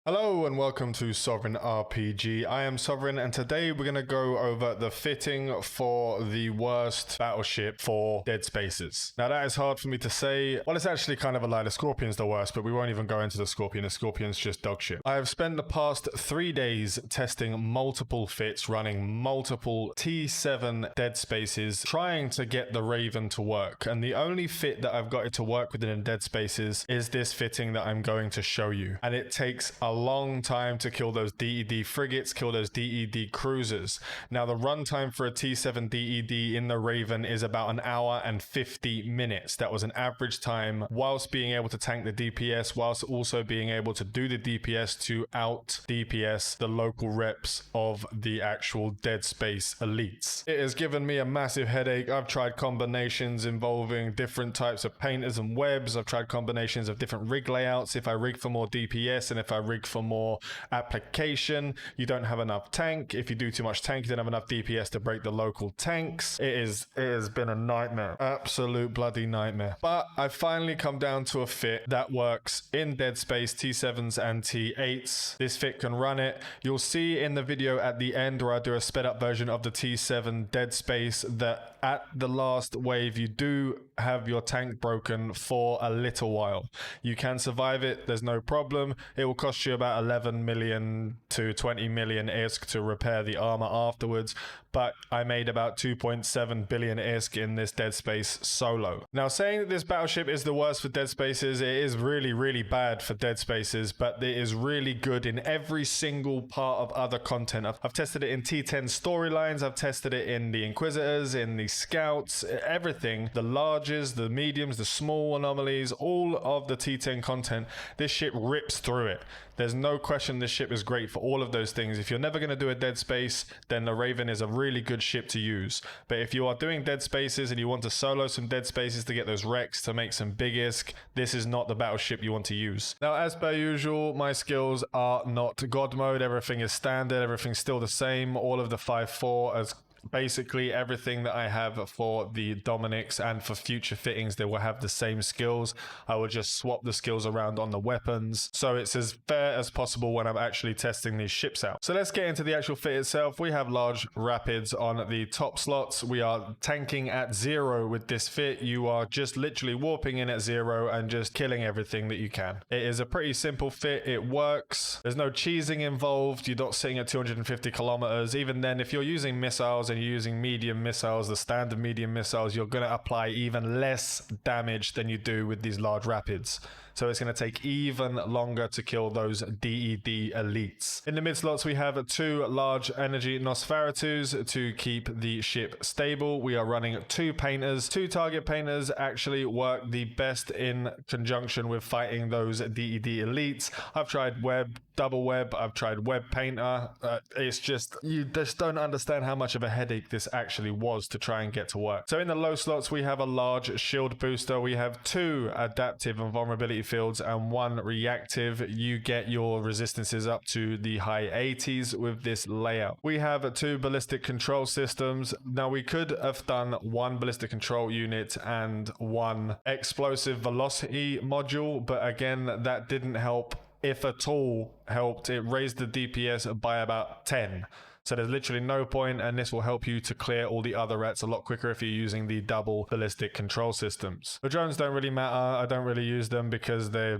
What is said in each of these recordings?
Hello and welcome to Sovereign RPG. I am Sovereign and today we're going to go over the fitting for the worst battleship for Deadspaces. Now that is hard for me to say. Well, it's actually kind of a lie. The Scorpion's the worst, but we won't even go into the Scorpion. The Scorpion's just dog shit. I have spent the past 3 days testing multiple fits, running multiple T7 Deadspaces, trying to get the Raven to work. And the only fit that I've got it to work with in Deadspaces is this fitting that I'm going to show you. And it takes a long time to kill those DED frigates, kill those DED cruisers. Now the runtime for a T7 DED in the Raven is about 1 hour and 50 minutes. That was an average time whilst being able to tank the DPS, whilst also being able to do the DPS to out DPS the local reps of the actual Deadspace elites. It has given me a massive headache. I've tried combinations involving different types of painters and webs. I've tried combinations of different rig layouts. If I rig for more DPS and if I rig for more application, you don't have enough tank. If you do too much tank, you don't have enough DPS to break the local tanks. It has been a nightmare. Absolute bloody nightmare. But I finally come down to a fit that works in Deadspace T7s and T8s. This fit can run it. You'll see in the video at the end where I do a sped up version of the T7 Deadspace that at the last wave you do have your tank broken for a little while. You can survive it, there's no problem. It will cost you about 11 million to 20 million ISK to repair the armor afterwards, but I made about 2.7 billion ISK in this Deadspace solo. Now, saying that this battleship is the worst for Deadspaces, it is really bad for Deadspaces, but it is really good in every single part of other content. I've tested it in T10 storylines, I've tested it in the Inquisitors, in the Scouts, everything. The larges, the mediums, the small anomalies, all of the T10 content, this ship rips through it. There's no question this ship is great for all of those things. If you're never going to do a Deadspace, then the Raven is a really good ship to use. But if you are doing Deadspaces and you want to solo some Deadspaces to get those wrecks, to make some big ISK, this is not the battleship you want to use. Now, as per usual, my skills are not God mode. Everything is standard. Everything's still the same. All of the 5-4 as basically everything that I have for the Dominics and for future fittings, they will have the same skills. I will just swap the skills around on the weapons, so it's as fair as possible when I'm actually testing these ships out. So let's get into the actual fit itself. We have large rapids on the top slots. We are tanking at 0 with this fit. You are just literally warping in at 0 and just killing everything that you can. It is a pretty simple fit. It works. There's no cheesing involved. You're not sitting at 250 kilometers. Even then, if you're using missiles and you're using medium missiles, the standard medium missiles, you're going to apply even less damage than you do with these large rapids. So it's going to take even longer to kill those DED elites. In the mid slots, we have 2 large energy Nosferatus to keep the ship stable. We are running 2 painters. 2 target painters actually work the best in conjunction with fighting those DED elites. I've tried web, double web, I've tried web painter. It's just, you just don't understand how much of a headache this actually was to try and get to work. So in the low slots, we have a large shield booster. We have 2 adaptive and vulnerability fields and 1 reactive. You get your resistances up to the high 80s with this layout. We have 2 ballistic control systems. Now we could have done 1 ballistic control unit and 1 explosive velocity module, but again, that didn't help. If at all helped, it raised the DPS by about 10. So there's literally no point, and this will help you to clear all the other rats a lot quicker if you're using the double ballistic control systems. The drones don't really matter. I don't really use them because they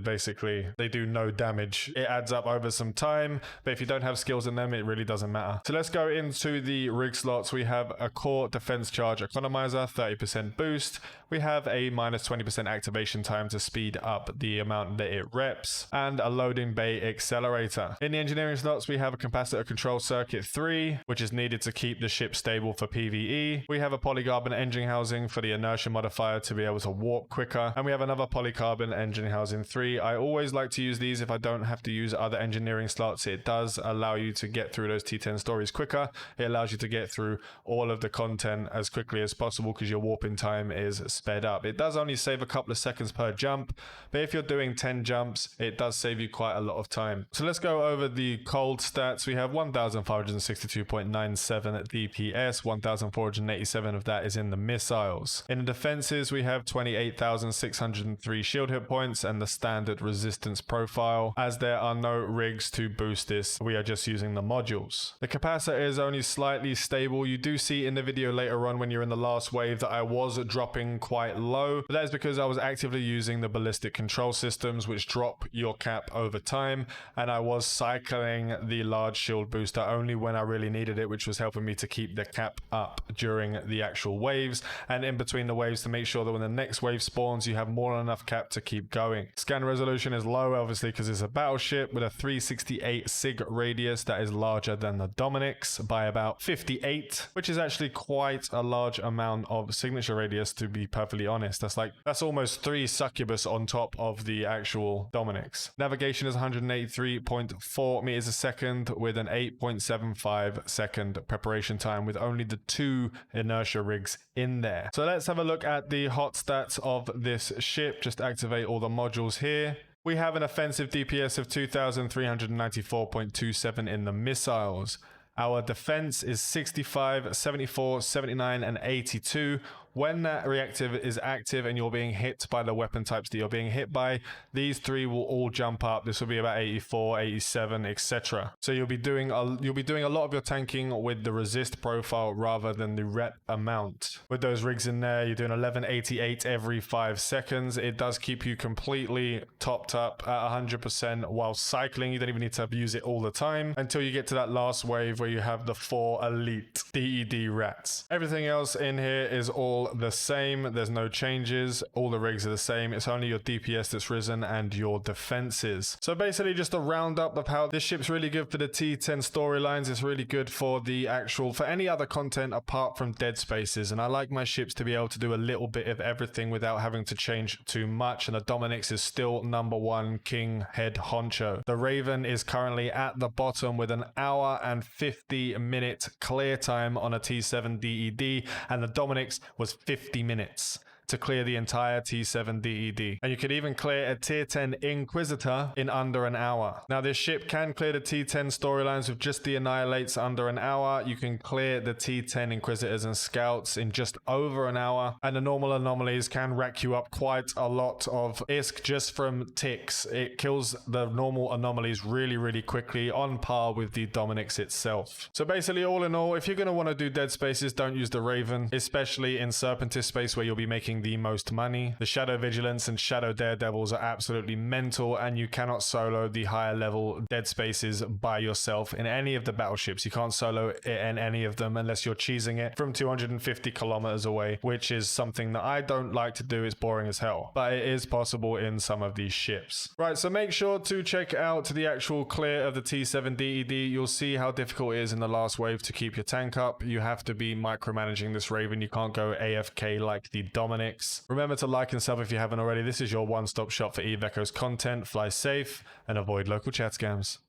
do no damage. It adds up over some time, but if you don't have skills in them, it really doesn't matter. So let's go into the rig slots. We have a core defense charge economizer, 30% boost. We have a minus 20% activation time to speed up the amount that it reps, and a loading bay accelerator. In the engineering slots, we have a capacitor control circuit 3, which is needed to keep the ship stable for PvE. We have a polycarbon engine housing for the inertia modifier to be able to warp quicker, and we have another polycarbon engine housing 3. I always like to use these if I don't have to use other engineering slots. It does allow you to get through those T10 stories quicker. It allows you to get through all of the content as quickly as possible because your warping time is sped up. It does only save a couple of seconds per jump, but if you're doing 10 jumps, it does save you quite a lot of time. So let's go over the cold stats. We have 1,562.97 DPS, 1,487 of that is in the missiles. In the defenses, we have 28,603 shield hit points and the standard resistance profile. As there are no rigs to boost this, we are just using the modules. The capacitor is only slightly stable. You do see in the video later on when you're in the last wave that I was dropping quite low, but that is because I was actively using the ballistic control systems which drop your cap over time, and I was cycling the large shield booster only when I really needed it, which was helping me to keep the cap up during the actual waves and in between the waves to make sure that when the next wave spawns you have more than enough cap to keep going. Scan resolution is low obviously because it's a battleship with a 368 sig radius that is larger than the Dominic's by about 58, which is actually quite a large amount of signature radius, to be perfectly honest. That's almost 3 succubus on top of the actual Dominic's. Navigation is 183.4 meters a second with an 8.75 second preparation time with only the 2 inertia rigs in there. So let's have a look at the hot stats of this ship. Just activate all the modules here. We have an offensive DPS of 2,394.27 in the missiles. Our defense is 65, 74, 79, and 82. When that reactive is active and you're being hit by the weapon types that you're being hit by, these 3 will all jump up. This will be about 84, 87, etc. So you'll be doing a lot of your tanking with the resist profile rather than the rep amount. With those rigs in there, you're doing 1188 every 5 seconds. It does keep you completely topped up at 100% while cycling. You don't even need to use it all the time until you get to that last wave where you have the 4 elite DED rats. Everything else in here is all the same. There's no changes. All the rigs are the same. It's only your DPS that's risen and your defenses. So basically just a roundup of how this ship's really good for the T10 storylines. It's really good for any other content apart from Deadspaces. And I like my ships to be able to do a little bit of everything without having to change too much. And the Dominic's is still #1 king head honcho. The Raven is currently at the bottom with an hour and 50-minute clear time on a T7 DED, and the Dominic's was 50 minutes to clear the entire T7 DED. And you could even clear a tier 10 Inquisitor in under an hour. Now this ship can clear the T10 storylines with just the Annihilates under an hour. You can clear the T10 Inquisitors and Scouts in just over an hour. And the normal anomalies can rack you up quite a lot of ISK just from ticks. It kills the normal anomalies really, really quickly, on par with the Dominic's itself. So basically, all in all, if you're going to want to do Deadspaces, don't use the Raven, especially in Serpentis space where you'll be making the most money. The Shadow Vigilance and Shadow Daredevils are absolutely mental, and you cannot solo the higher level Deadspaces by yourself in any of the battleships. You can't solo it in any of them unless you're cheesing it from 250 kilometers away, which is something that I don't like to do. It's boring as hell, but it is possible in some of these ships. Right, so make sure to check out the actual clear of the T7 DED. You'll see how difficult it is in the last wave to keep your tank up. You have to be micromanaging this Raven. You can't go AFK like the Dominic. Remember to like and sub if you haven't already. This is your one-stop shop for Eve Echo's content. Fly safe and avoid local chat scams.